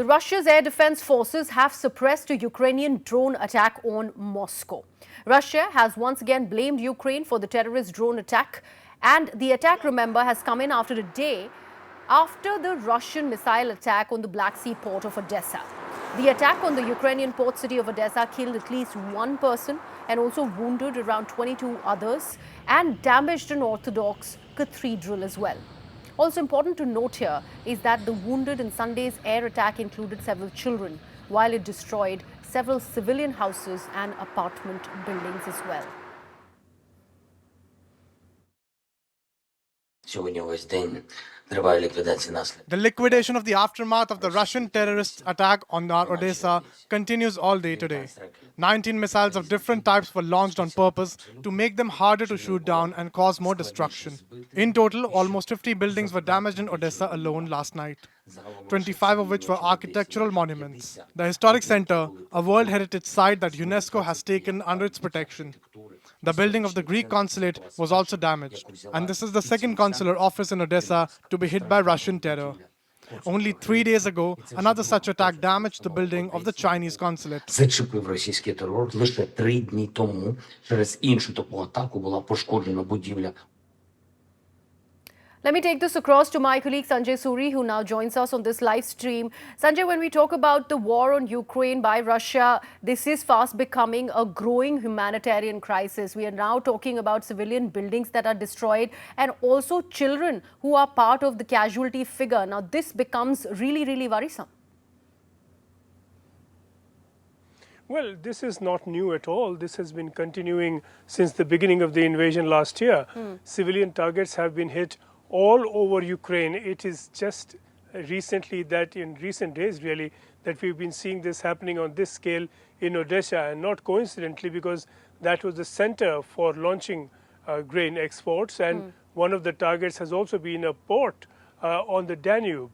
The Russia's air defense forces have suppressed a Ukrainian drone attack on Moscow. Russia has once again blamed Ukraine for the terrorist drone attack, and the attack, remember, has come in after a day after the Russian missile attack on the Black Sea port of Odessa. The attack on the Ukrainian port city of Odessa killed at least one person and also wounded around 22 others and damaged an Orthodox cathedral as well. Also important to note here is that the wounded in Sunday's air attack included several children, while it destroyed several civilian houses and apartment buildings as well. The liquidation of the aftermath of the Russian terrorist attack on Odessa continues all day today. 19 missiles of different types were launched on purpose to make them harder to shoot down and cause more destruction. In total, almost 50 buildings were damaged in Odessa alone last night, 25 of which were architectural monuments. The historic center, a World Heritage Site that UNESCO has taken under its protection. The building of the Greek consulate was also damaged, and this is the second consular office in Odessa to be hit by Russian terror. Only 3 days ago, another such attack damaged the building of the Chinese consulate. Зачепив російський терор лише 3 дні тому. Через іншу таку атаку була пошкоджена будівля. Let me take this across to my colleague Sanjay Suri, who now joins us on this live stream. Sanjay, when we talk about the war on Ukraine by Russia, this is fast becoming a growing humanitarian crisis. We are now talking about civilian buildings that are destroyed and also children who are part of the casualty figure. Now, this becomes really, really worrisome. Well, this is not new at all. This has been continuing since the beginning of the invasion last year. Civilian targets have been hit all over Ukraine. It is just recently that in recent days really that we've been seeing this happening on this scale in Odessa, and not coincidentally because that was the center for launching grain exports, and one of the targets has also been a port on the Danube.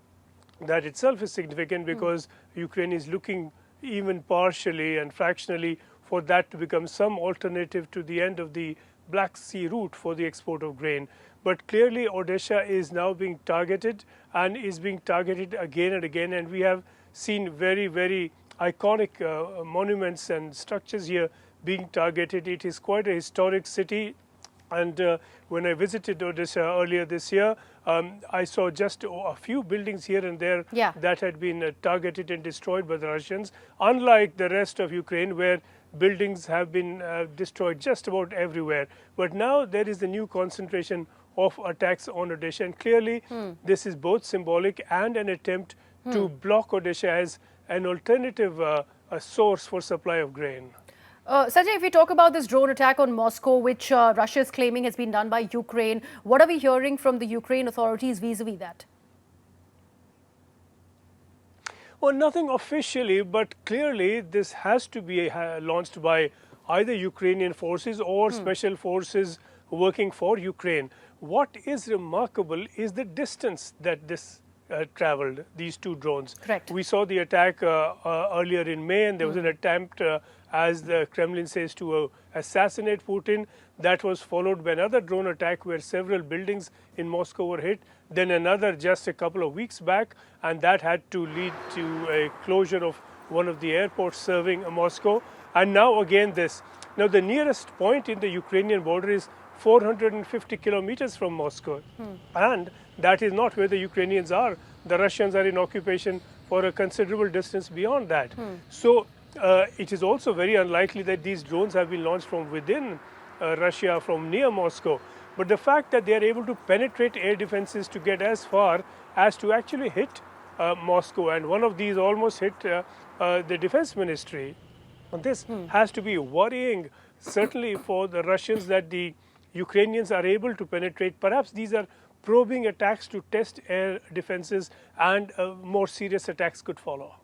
That itself is significant because Ukraine is looking even partially and fractionally for that to become some alternative to the end of the Black Sea route for the export of grain. But clearly Odessa is now being targeted and is being targeted again and again, and we have seen very, very iconic monuments and structures here being targeted. It is quite a historic city, and when I visited Odessa earlier this year, I saw just a few buildings here and there that had been targeted and destroyed by the Russians, unlike the rest of Ukraine where buildings have been destroyed just about everywhere. But now there is a new concentration of attacks on Odessa, and clearly this is both symbolic and an attempt to block Odessa as an alternative source for supply of grain. Sanjay, if we talk about this drone attack on Moscow, which Russia is claiming has been done by Ukraine, what are we hearing from the Ukraine authorities vis-a-vis that? Well, nothing officially, but clearly this has to be launched by either Ukrainian forces or special forces working for Ukraine. What is remarkable is the distance that this traveled, these two drones. Correct. We saw the attack earlier in May, and there was an attempt, as the Kremlin says, to assassinate Putin. That was followed by another drone attack where several buildings in Moscow were hit. Then another just a couple of weeks back, and that had to lead to a closure of one of the airports serving Moscow. And now again this. Now the nearest point in the Ukrainian border is 450 kilometers from Moscow. And that is not where the Ukrainians are. The Russians are in occupation for a considerable distance beyond that. So it is also very unlikely that these drones have been launched from within Russia, from near Moscow. But the fact that they are able to penetrate air defenses to get as far as to actually hit Moscow, and one of these almost hit the defense ministry. And this has to be worrying, certainly for the Russians, that the Ukrainians are able to penetrate. Perhaps these are probing attacks to test air defenses, and more serious attacks could follow.